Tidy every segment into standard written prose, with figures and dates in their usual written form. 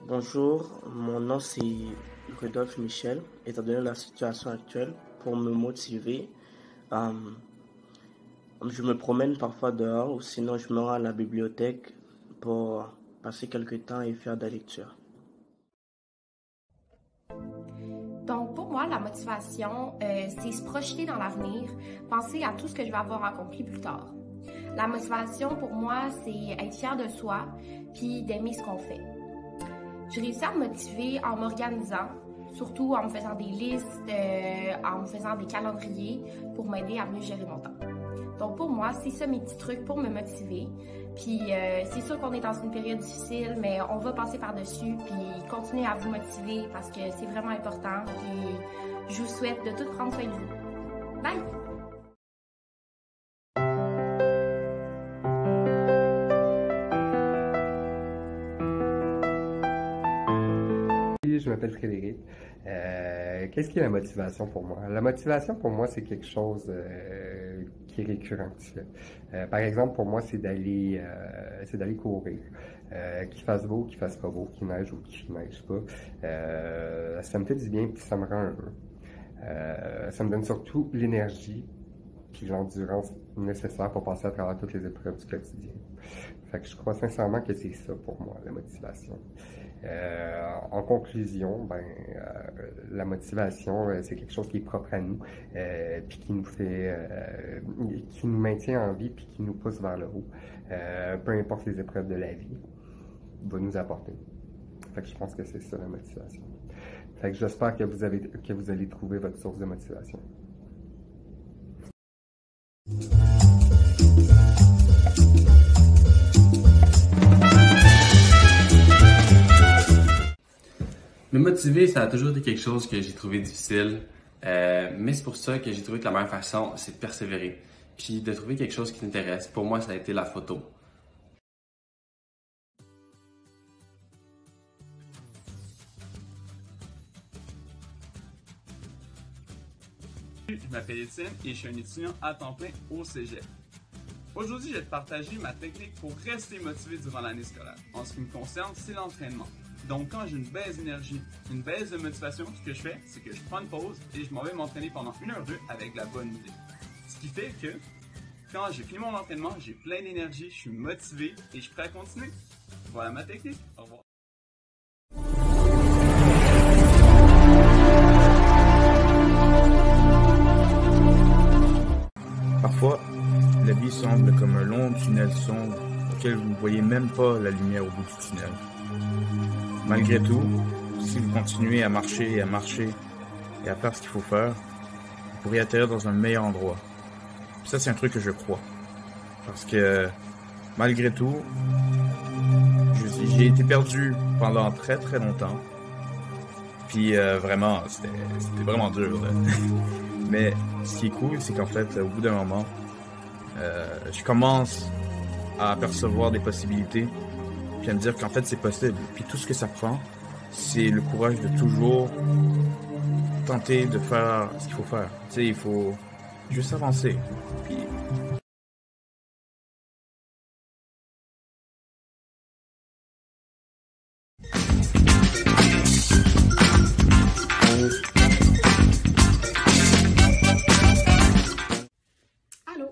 Bonjour, mon nom c'est Rudolph Michel. Étant donné la situation actuelle, pour me motiver, euh, je me promène parfois dehors ou sinon je me rends à la bibliothèque pour passer quelques temps et faire de la lecture. Donc, pour moi, la motivation, c'est se projeter dans l'avenir, penser à tout ce que je vais avoir accompli plus tard. La motivation, pour moi, c'est être fier de soi, puis d'aimer ce qu'on fait. Je réussis à me motiver en m'organisant, surtout en me faisant des listes, en me faisant des calendriers pour m'aider à mieux gérer mon temps. Donc, pour moi, c'est ça mes petits trucs pour me motiver. Puis, c'est sûr qu'on est dans une période difficile, mais on va passer par-dessus, puis continuer à vous motiver parce que c'est vraiment important. Puis, je vous souhaite de tout prendre soin de vous. Bye! Je m'appelle Frédéric. Qu'est-ce qui est la motivation pour moi? La motivation pour moi, c'est quelque chose qui est récurrent. Par exemple, pour moi, c'est d'aller courir. Qu'il fasse beau, qu'il fasse pas beau, qu'il neige ou qu'il neige pas. Ça me fait du bien et ça me rend heureux. Ça me donne surtout l'énergie et l'endurance nécessaire pour passer à travers toutes les épreuves du quotidien. Fait que je crois sincèrement que c'est ça pour moi, la motivation. En conclusion, la motivation, c'est quelque chose qui est propre à nous, puis qui nous fait, qui nous maintient en vie, puis qui nous pousse vers le haut. Peu importe les épreuves de la vie, va nous apporter. Fait que je pense que c'est ça la motivation. Fait que j'espère que vous allez trouver votre source de motivation. Me motiver, ça a toujours été quelque chose que j'ai trouvé difficile, mais c'est pour ça que j'ai trouvé que la meilleure façon, c'est de persévérer, puis de trouver quelque chose qui t'intéresse. Pour moi, ça a été la photo. Je m'appelle Étienne et je suis un étudiant à temps plein au Cégep. Aujourd'hui, je vais te partager ma technique pour rester motivé durant l'année scolaire. En ce qui me concerne, c'est l'entraînement. Donc, quand j'ai une baisse d'énergie, une baisse de motivation, ce que je fais, c'est que je prends une pause et je m'en vais m'entraîner pendant 1h02 avec la bonne idée. Ce qui fait que, quand j'ai fini mon entraînement, j'ai plein d'énergie, je suis motivé et je suis prêt à continuer. Voilà ma technique. Au revoir. Parfois, la vie semble comme un long tunnel sombre auquel vous ne voyez même pas la lumière au bout du tunnel. Malgré tout, si vous continuez à marcher et à faire ce qu'il faut faire, vous pourrez atterrir dans un meilleur endroit. Puis ça, c'est un truc que je crois. Parce que, malgré tout, j'ai été perdu pendant très très longtemps. Puis vraiment, c'était vraiment dur, là. Mais ce qui est cool, c'est qu'en fait, au bout d'un moment, je commence à apercevoir des possibilités, puis à me dire qu'en fait, c'est possible. Puis tout ce que ça prend, c'est le courage de toujours tenter de faire ce qu'il faut faire. Tu sais, il faut juste avancer. Puis Allô?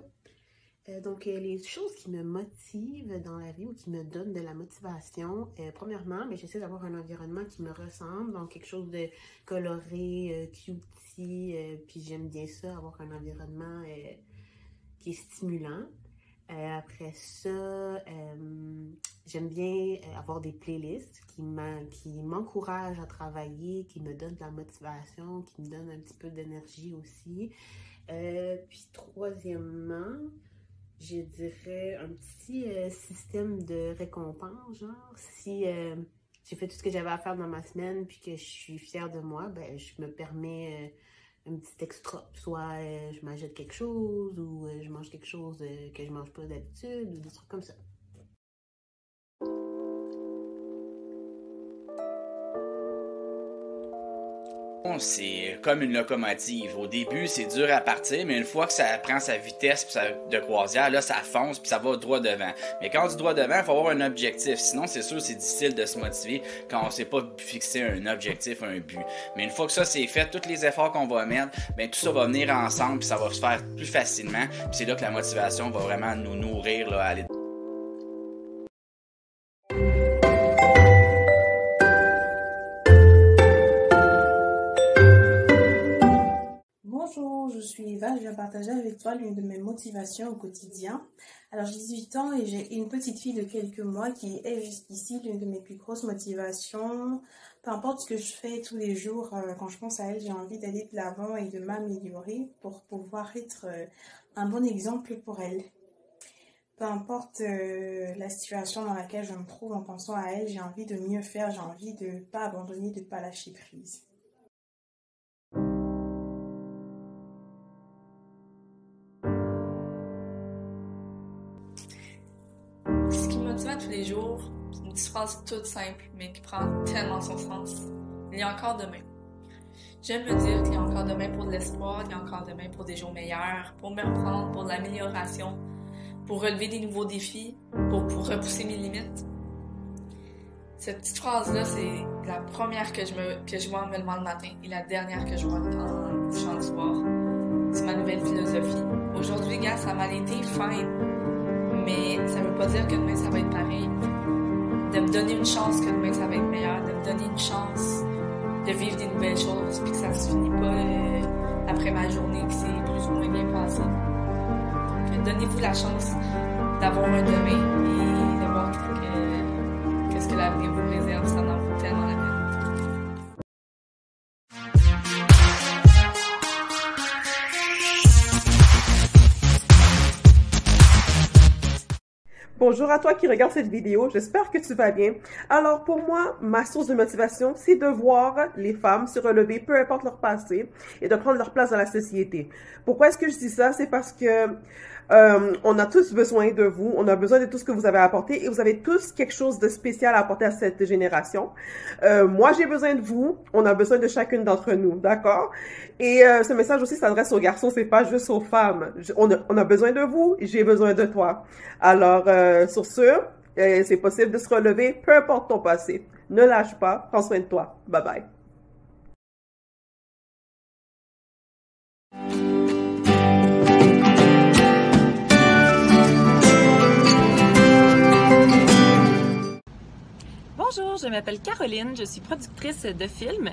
Donc, les choses qui me motivent dans la vie ou qui me donnent de la motivation, premièrement, j'essaie d'avoir un environnement qui me ressemble, donc quelque chose de coloré, cutie, puis j'aime bien ça, avoir un environnement qui est stimulant. Après ça, j'aime bien avoir des playlists qui m'encouragent à travailler, qui me donnent de la motivation, qui me donnent un petit peu d'énergie aussi. Puis troisièmement, je dirais un petit système de récompense, genre si j'ai fait tout ce que j'avais à faire dans ma semaine puis que je suis fière de moi, je me permets un petit extra. Soit je m'achète quelque chose ou je mange quelque chose que je mange pas d'habitude ou des trucs comme ça. C'est comme une locomotive. Au début, c'est dur à partir, mais une fois que ça prend sa vitesse de croisière, là, ça fonce puis ça va droit devant. Mais quand on dit droit devant, il faut avoir un objectif. Sinon, c'est sûr, c'est difficile de se motiver quand on ne sait pas fixer un objectif, un but. Mais une fois que ça c'est fait, tous les efforts qu'on va mettre, ben tout ça va venir ensemble puis ça va se faire plus facilement. Puis c'est là que la motivation va vraiment nous nourrir là, à aller. Bonjour, je suis Eva, je viens partager avec toi l'une de mes motivations au quotidien. Alors j'ai 18 ans et j'ai une petite fille de quelques mois qui est jusqu'ici l'une de mes plus grosses motivations. Peu importe ce que je fais tous les jours, quand je pense à elle, j'ai envie d'aller de l'avant et de m'améliorer pour pouvoir être un bon exemple pour elle. Peu importe la situation dans laquelle je me trouve en pensant à elle, j'ai envie de mieux faire, j'ai envie de ne pas abandonner, de ne pas lâcher prise. Ce qui me motive tous les jours, c'est une petite phrase toute simple, mais qui prend tellement son sens. Il y a encore demain. J'aime me dire qu'il y a encore demain pour de l'espoir, il y a encore demain pour des jours meilleurs, pour me reprendre, pour de l'amélioration, pour relever des nouveaux défis, pour repousser mes limites. Cette petite phrase-là, c'est la première que je vois en me levant le matin et la dernière que je vois en couchant le soir. C'est ma nouvelle philosophie. Aujourd'hui, gars, ça m'a été fine. Mais ça veut pas dire que demain ça va être pareil. De me donner une chance que demain ça va être meilleur, de me donner une chance de vivre des nouvelles choses, puis que ça se finit pas après ma journée, que c'est plus ou moins bien passé. Donnez-vous la chance d'avoir un demain et de voir qu'est-ce que l'avenir vous réserve, ça en vaut tellement la peine. Bonjour à toi qui regarde cette vidéo, j'espère que tu vas bien. Alors pour moi, ma source de motivation, c'est de voir les femmes se relever, peu importe leur passé, et de prendre leur place dans la société. Pourquoi est-ce que je dis ça? C'est parce que on a tous besoin de vous, on a besoin de tout ce que vous avez apporté, et vous avez tous quelque chose de spécial à apporter à cette génération. Moi, j'ai besoin de vous, on a besoin de chacune d'entre nous, d'accord? Et ce message aussi s'adresse aux garçons, c'est pas juste aux femmes. On a besoin de vous, j'ai besoin de toi. Alors, sur ce, c'est possible de se relever, peu importe ton passé. Ne lâche pas, prends soin de toi. Bye bye. Bonjour, je m'appelle Caroline, je suis productrice de films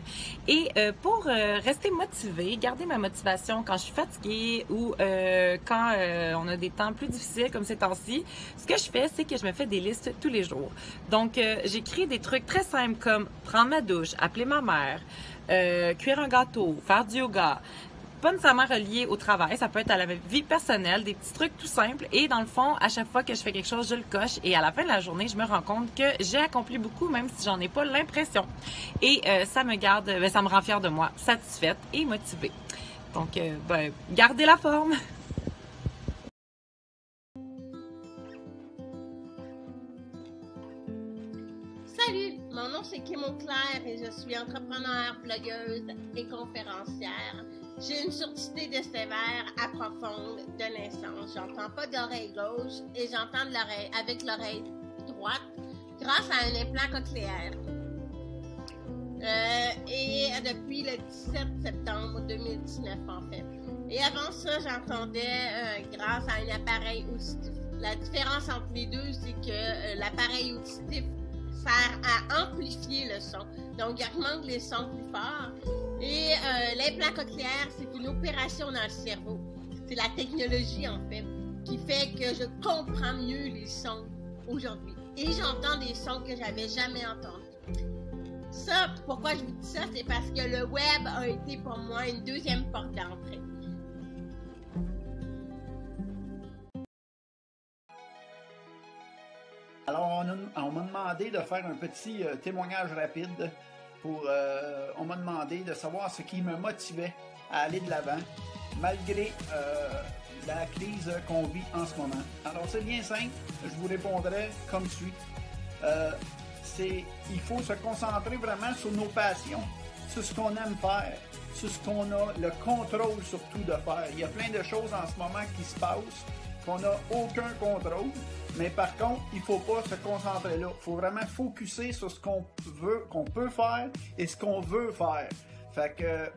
et pour rester motivée, garder ma motivation quand je suis fatiguée ou quand on a des temps plus difficiles comme ces temps-ci, ce que je fais, c'est que je me fais des listes tous les jours. Donc, j'écris des trucs très simples comme prendre ma douche, appeler ma mère, cuire un gâteau, faire du yoga. Pas nécessairement relié au travail, ça peut être à la vie personnelle, des petits trucs tout simples. Et dans le fond, à chaque fois que je fais quelque chose, je le coche. Et à la fin de la journée, je me rends compte que j'ai accompli beaucoup, même si j'en ai pas l'impression. Et ça me rend fière de moi, satisfaite et motivée. Donc, gardez la forme! Salut, mon nom c'est Kim Auclair et je suis entrepreneur, blogueuse et conférencière. J'ai une surdité de sévère à profonde de naissance. J'entends pas d'oreille gauche et j'entends avec l'oreille droite grâce à un implant cochléaire. Et depuis le 17 septembre 2019 en fait. Et avant ça, j'entendais grâce à un appareil auditif. La différence entre les deux, c'est que l'appareil auditif sert à amplifier le son. Donc, il augmente les sons plus forts. Et l'implant cochléaire, c'est une opération dans le cerveau. C'est la technologie, en fait, qui fait que je comprends mieux les sons aujourd'hui. Et j'entends des sons que j'avais jamais entendus. Ça, pourquoi je vous dis ça? C'est parce que le web a été pour moi une deuxième porte d'entrée. Alors, on m'a demandé de faire un petit témoignage rapide. On m'a demandé de savoir ce qui me motivait à aller de l'avant, malgré la crise qu'on vit en ce moment. Alors, c'est bien simple. Je vous répondrai comme suit. Il faut se concentrer vraiment sur nos passions. sur ce qu'on aime faire, sur ce qu'on a le contrôle surtout de faire. Il y a plein de choses en ce moment qui se passent qu'on n'a aucun contrôle, mais par contre, il ne faut pas se concentrer là. Il faut vraiment focuser sur ce qu'on peut faire et ce qu'on veut faire. Fait que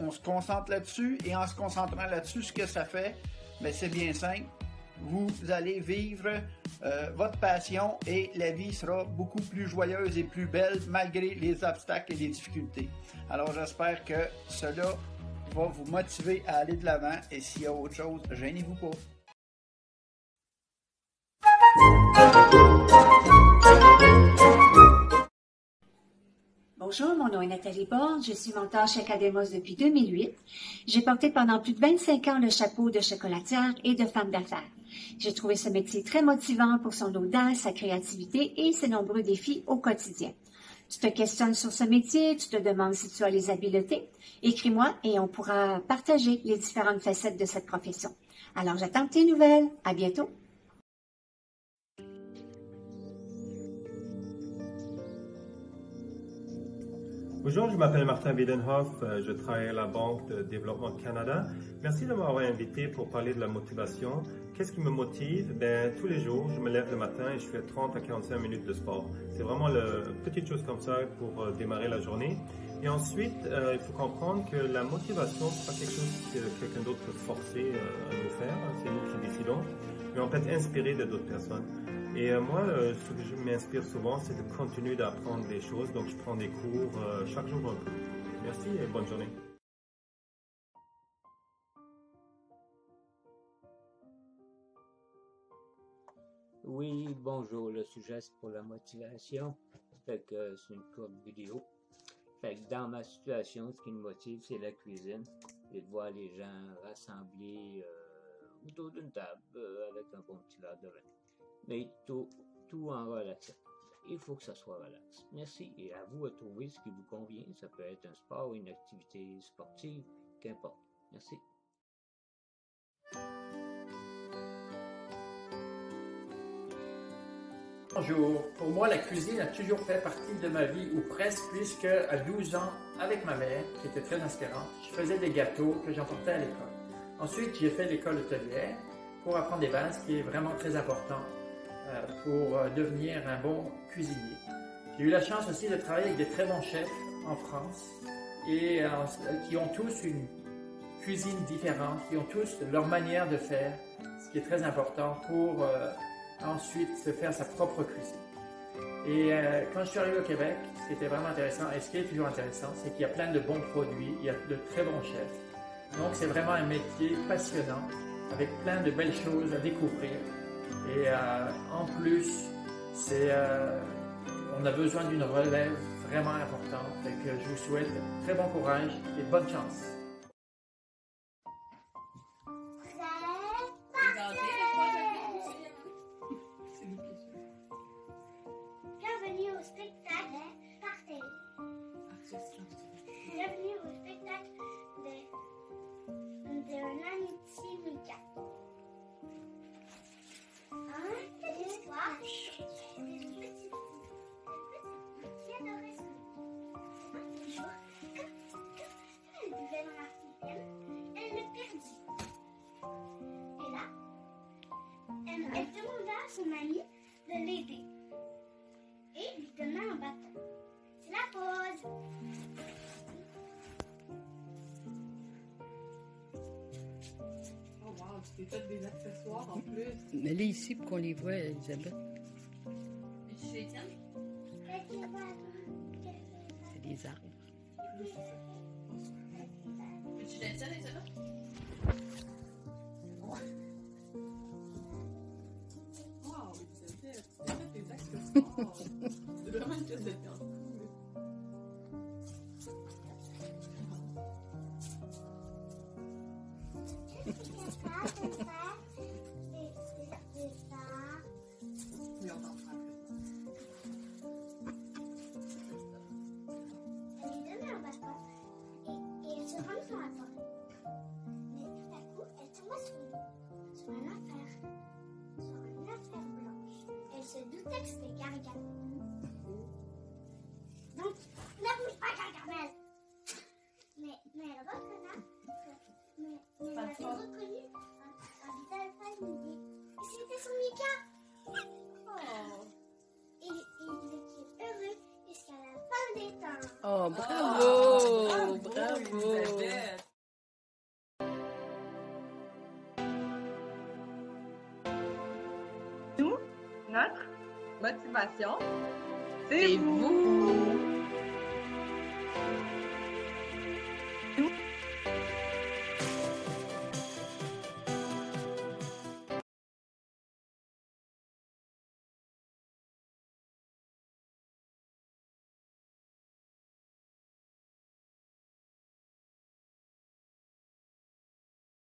on se concentre là-dessus et en se concentrant là-dessus, ce que ça fait, ben c'est bien simple. Vous allez vivre votre passion et la vie sera beaucoup plus joyeuse et plus belle malgré les obstacles et les difficultés. Alors j'espère que cela va vous motiver à aller de l'avant et s'il y a autre chose, gênez-vous pas. Bonjour, mon nom est Nathalie Borne, je suis mentor chez Academos depuis 2008. J'ai porté pendant plus de 25 ans le chapeau de chocolatière et de femme d'affaires. J'ai trouvé ce métier très motivant pour son audace, sa créativité et ses nombreux défis au quotidien. Tu te questionnes sur ce métier, tu te demandes si tu as les habiletés. Écris-moi et on pourra partager les différentes facettes de cette profession. Alors j'attends tes nouvelles. À bientôt. Bonjour, je m'appelle Martin Biedenhoff, je travaille à la Banque de développement Canada. Merci de m'avoir invité pour parler de la motivation. Qu'est-ce qui me motive? Tous les jours, je me lève le matin et je fais 30 à 45 minutes de sport. C'est vraiment une petite chose comme ça pour démarrer la journée. Et ensuite, il faut comprendre que la motivation, ce n'est pas quelque chose que quelqu'un d'autre peut forcer à nous faire. C'est nous qui décidons, mais on peut être inspiré de d'autres personnes. Et moi, ce que je m'inspire souvent, c'est de continuer d'apprendre des choses. Donc, je prends des cours chaque jour un peu. Merci et bonne journée. Oui, bonjour. Le sujet, c'est pour la motivation. Fait que c'est une courte vidéo. Fait que dans ma situation, ce qui me motive, c'est la cuisine. Et de voir les gens rassemblés autour d'une table avec un bon petit verre de vin. Mais tout en relaxant. Il faut que ça soit relax. Merci et à vous de trouver ce qui vous convient. Ça peut être un sport ou une activité sportive, qu'importe. Merci. Bonjour. Pour moi, la cuisine a toujours fait partie de ma vie, ou presque, puisque à 12 ans, avec ma mère, qui était très inspirante, je faisais des gâteaux que j'emportais à l'école. Ensuite, j'ai fait l'école hôtelière pour apprendre des bases, qui est vraiment très important pour devenir un bon cuisinier. J'ai eu la chance aussi de travailler avec des très bons chefs en France et qui ont tous une cuisine différente, qui ont tous leur manière de faire, ce qui est très important pour ensuite se faire sa propre cuisine. Et quand je suis arrivé au Québec, ce qui était vraiment intéressant, et ce qui est toujours intéressant, c'est qu'il y a plein de bons produits, il y a de très bons chefs. Donc c'est vraiment un métier passionnant, avec plein de belles choses à découvrir. Et en plus, on a besoin d'une relève vraiment importante. Fait que je vous souhaite très bon courage et bonne chance. Bienvenue au spectacle par télé. Bienvenue au spectacle de Nancy Mika. Une histoire d'une petite qui adorait son lit. Un jour, quand elle buvait dans la fontaine, elle le perdit. Et là, elle demanda à son ami de l'aider et lui donna un bâton. C'est la pause. Oh wow, tu t'es fait des accessoires en plus. Mais là, ici, pour qu'on les voit, Elisabeth. Et chez Étienne? C'est des arbres. Et tu l'as Étienne, Elisabeth? Wow, Elisabeth, tu t'es fait des accessoires. C'est vraiment une pièce de théâtre. Se doutait que c'était Gargamel. Donc, ne bouge pas, Gargamel! son Mika. Oh. Et il est heureux jusqu'à la fin des temps. Oh, bravo! Bravo! Elisabeth. Nous, notre motivation, C'est vous!